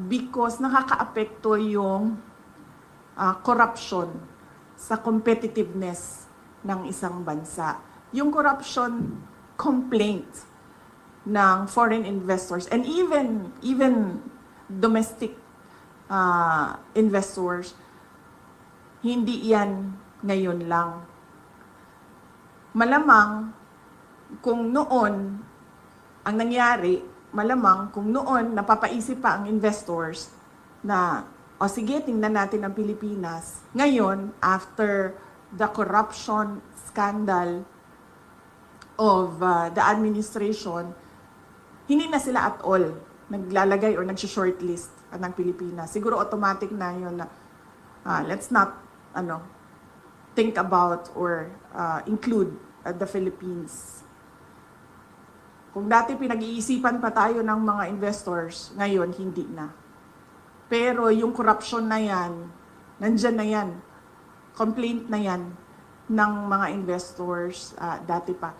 because nakakaapekto yung corruption sa competitiveness ng isang bansa. Yung corruption complaint ng foreign investors and even domestic investors, hindi yan ngayon lang. Malamang kung noon ang nangyari, malamang kung noon napapaisip pa ang investors na o sige, tingnan natin ang Pilipinas. Ngayon, after the corruption scandal of the administration, hindi na sila at all naglalagay or nag-shortlist ng Pilipinas. Siguro automatic na yun na let's not think about or include the Philippines. Kung dati pinag-iisipan pa tayo ng mga investors, ngayon hindi na. Pero yung corruption na yan, nandyan na yan. Complaint na yan ng mga investors dati pa.